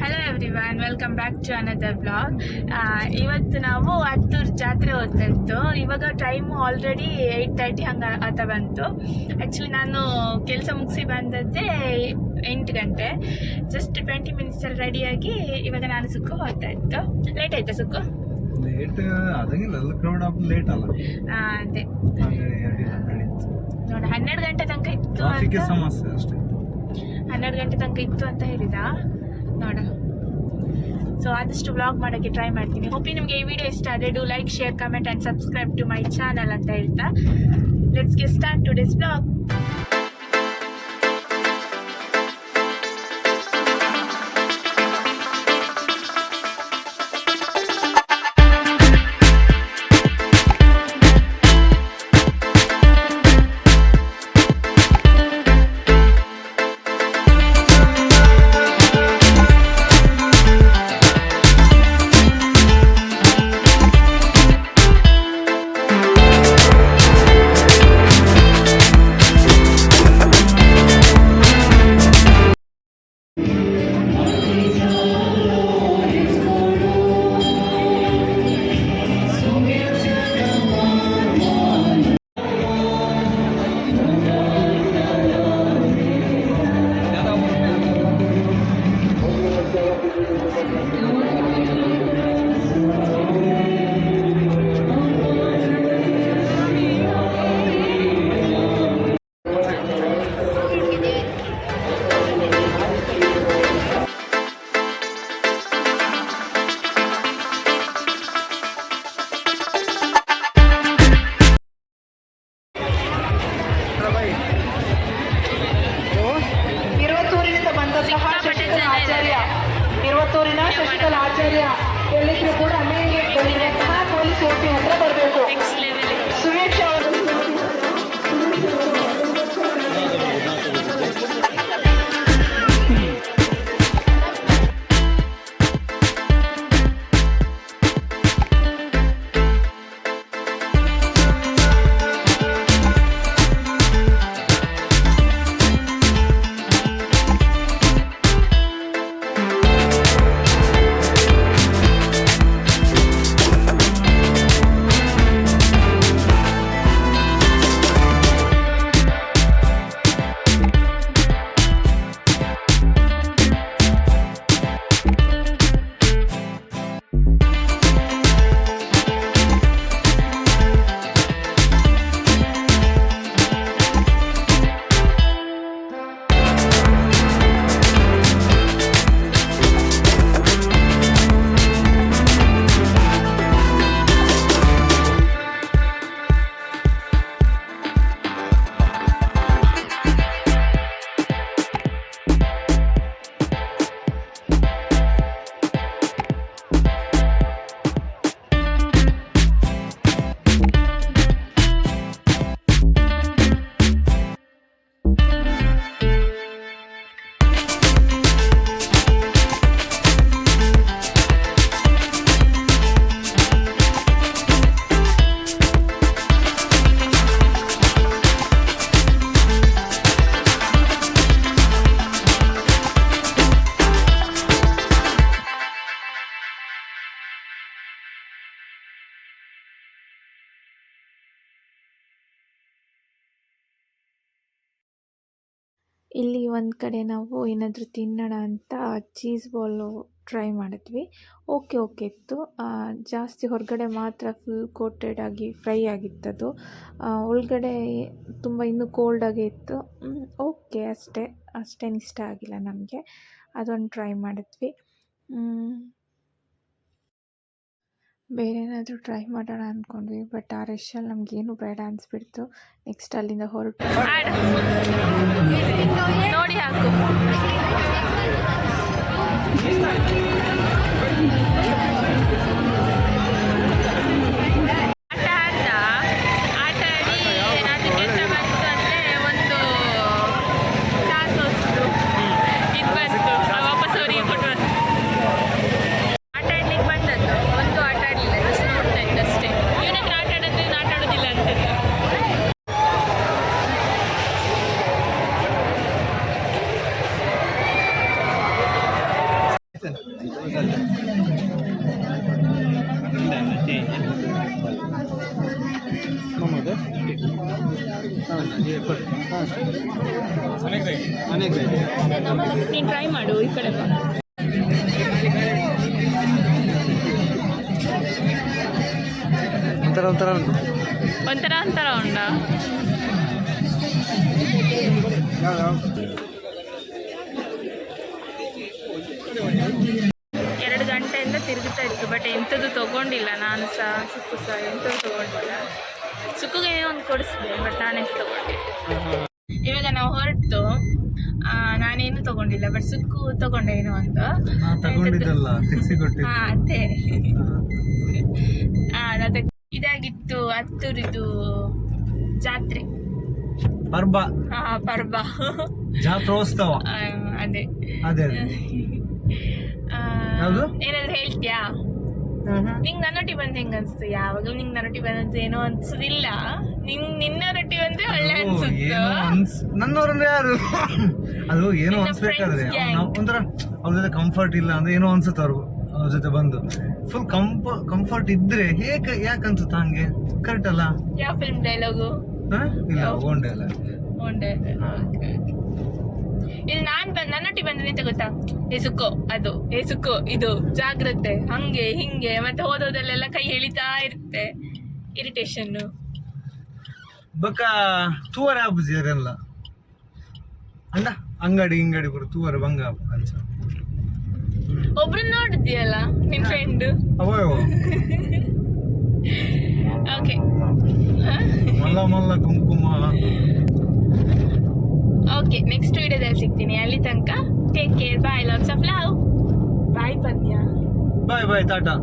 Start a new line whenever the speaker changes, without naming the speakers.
Hello everyone, welcome back to another blog. ಇವತ್ತು ನಾವು ಹತ್ತೂರು ಜಾತ್ರೆ ಹೋಗ್ತಿತ್ತು. ಇವಾಗ ಟೈಮು ಆಲ್ರೆಡಿ 8:30 ಹಂಗೆ ಆತ ಬಂತು. ಆ್ಯಕ್ಚುಲಿ ನಾನು ಕೆಲಸ ಮುಗಿಸಿ ಬಂದದ್ದೇ 8 ಗಂಟೆ. ಜಸ್ಟ್ 20 ಮಿನಿಟ್ಸಲ್ಲಿ ರೆಡಿಯಾಗಿ ಇವಾಗ ನಾನು ಸುಕ್ಕು ಹೋಗ್ತಾ ಇತ್ತು. ಲೇಟ್ ಆಯ್ತಾ ಸುಕ್ಕು?
ಲೇಟ್ ಅದಂಗಿಲ್ಲ, ಕ್ರೌಡ್ ಲೇಟ್ ಅಲ್ಲ.
ಅದೇ ನೋಡಿ 12 ಗಂಟೆ ತನಕ ಇತ್ತು,
ಸಮಸ್ಯೆ ಅಷ್ಟೇ.
12 ಗಂಟೆ ತನಕ ಇತ್ತು ಅಂತ ಹೇಳಿದ ನೋಡ. ಸೊ ಆದಷ್ಟು ವ್ಲಾಗ್ ಮಾಡೋಕ್ಕೆ ಟ್ರೈ ಮಾಡ್ತೀನಿ. ಹೋಪಿ ನಿಮಗೆ ಈ ವಿಡಿಯೋ ಇಷ್ಟ ಆದರೆ do like, share, comment and subscribe to my channel ಅಂತ ಹೇಳ್ತಾ let's get start today's vlog.
ಇರುವತ್ತೂರಿನ ಶಶಿಕಲಾ ಆಚಾರ್ಯ ಎಲ್ಲಿದ್ರು ಕೂಡ ಪೊಲೀಸ್ ಓಟಿ ಹತ್ರ ಬರಬೇಕು. ಸುರೇಶ್ ಅವರು
ಇಲ್ಲಿ ಒಂದು ಕಡೆ ನಾವು ಏನಾದರೂ ತಿನ್ನೋಣ ಅಂತ ಚೀಸ್ ಬಾಲು ಟ್ರೈ ಮಾಡಿದ್ವಿ. ಓಕೆ ಇತ್ತು. ಜಾಸ್ತಿ ಹೊರಗಡೆ ಮಾತ್ರ ಫುಲ್ ಕೋಟೆಡ್ ಆಗಿ ಫ್ರೈ ಆಗಿತ್ತದು. ಒಳಗಡೆ ತುಂಬ ಇನ್ನೂ ಕೋಲ್ಡಾಗೇ ಇತ್ತು. ಓಕೆ ಅಷ್ಟೇನು ಇಷ್ಟ ಆಗಿಲ್ಲ ನಮಗೆ. ಅದೊಂದು ಟ್ರೈ ಮಾಡಿದ್ವಿ. ಬೇರೆ ಏನಾದರೂ ಟ್ರೈ ಮಾಡೋಣ ಅಂದ್ಕೊಂಡ್ವಿ, ಬಟ್ ಆ ರಶಲ್ಲಿ ನಮಗೇನು ಬೇಡ ಅನಿಸ್ಬಿಡ್ತು. ನೆಕ್ಸ್ಟ್ ಅಲ್ಲಿಂದ ಹೊರಟು ನೋಡಿ ಹಾಕು. ನೀನು ಟ್ರೈ ಮಾಡು ಈ ಕಡೆ ಬಾ.
ಒಂಥರ ಉಂಟು.
ಒಂಥರ ಉಂಟಾ? ಎರಡು ಗಂಟೆಯಿಂದ ತಿರುಗುತ್ತಾ ಇತ್ತು, ಬಟ್ ಎಂಥದ್ದು ತೊಗೊಂಡಿಲ್ಲ. ನಾನು ಸಹ ಸುಕ್ಕು ಸಹ ಎಂಥದ್ದು ತೊಗೊಂಡಿಲ್ಲ. ಸುಕ್ಕುಗೆ ಏನೋ ಒಂದು ಕೊಡಿಸಿದೆ, ಬಟ್ ನಾನೆಂತ ತೊಗೊಂಡಿಲ್ಲ. ಇವಾಗ ನಾವು ಹೊರಟು, ನಾನೇನು ತೊಗೊಂಡಿಲ್ಲ, ಬಟ್ ಸುಕ್ಕು ತೊಗೊಂಡೆ ಏನೋ ಅಂತ. ಅದೇ ಇದಾಗಿತ್ತು ಹತ್ತೂರಿದು ಜಾತ್ರೆ,
ಪರ್ಬ
ಪರ್ಬ
ಜಾತ್ರೋತ್ಸವ.
ಅದೇ
ಅದೇ
ಏನಾದ್ರು ಹೇಳ್ತೀಯಾ? ನಿಂಗೆ ನನ್ನೊಟ್ಟಿಗೆ ಬಂದು ಹೆಂಗ ಅನ್ಸ್ತು? ಯಾವಾಗಲೂ ನಿಂಗೆ ನನ್ನೊಟ್ಟಿಗೆ ಬಂದಂತ ಏನೋ ಅನ್ಸುದಿಲ್ಲ. ನಿನ್ನೊಟ್ಟಿಗೆ ಬಂದ್ರೆ ಒಳ್ಳೆ ಅನ್ಸುತ್ತೆ.
ನನ್ನವ್ರಂದ್ರೆ ಯಾರು? ಅದು ಏನೋ ಅನ್ಸ್ಬೇಕಾದ್ರೆ ಒಂಥರ ಅವ್ರ ಜೊತೆ ಕಂಫರ್ಟ್ ಇಲ್ಲ ಅಂದ್ರೆ ಏನೋ ಅನ್ಸುತ್ತೆ. ಅವ್ರ ಜೊತೆ ಬಂದು ಫುಲ್ ಕಂಫರ್ಟ್ ಇದ್ರೆ ಯಾಕೆ ಅನ್ಸುತ್ತ ಹಂಗೆ? ಕರೆಕ್ಟ್ ಅಲ್ಲ?
ಯಾವ ಫಿಲ್ಮ್ ಡೈಲಾಗು?
ಇಲ್ಲ, ಓಂಡೆ ಅಲ್ಲ.
ಇಲ್ಲಿ ನನ್ನೊಟ್ಟಿಗೆ ಬಂದ್ರೆ ನಿಂತ ಗೊತ್ತಾ, ಸುಕ್ಕೋ ಅದು, ಸುಕ್ಕೋ ಇದು, ಜಾಗ್ರತೆ, ಹಂಗೆ ಹಿಂಗೆ, ಮತ್ತೆ ಹೋದೋದಲ್ಲೆಲ್ಲ ಕೈ ಎಳಿತಾ ಇರುತ್ತೆ, ಇರಿಟೇಷನ್.
ಬೊಕ್ಕ ತೂವರೆ ಆಪುಜಿಯರೆಲ್ಲ ಅಂಡ ಅಂಗಡಿ ಬರು ತೂವರೆ ಬಂಗ ಅಂಚ
ಒಬ್ರು ನೋಡಿದ್ಯಲ್ಲ ನಿನ್ ಫ್ರೆಂಡ್.
ಅವೋ
ಓಕೆ,
ಮಲ್ಲ ಕುಂಕುಮ.
ಓಕೆ, ನೆಕ್ಸ್ಟ್ ವಿಡಿಯೋದಲ್ಲಿ ಸಿಗ್ತೀನಿ. ಅಲ್ಲಿ ತನಕ take care, bye, lots of love. Bye ಪದ್ಯ.
ಬಾಯ್ ಟಾಟಾ.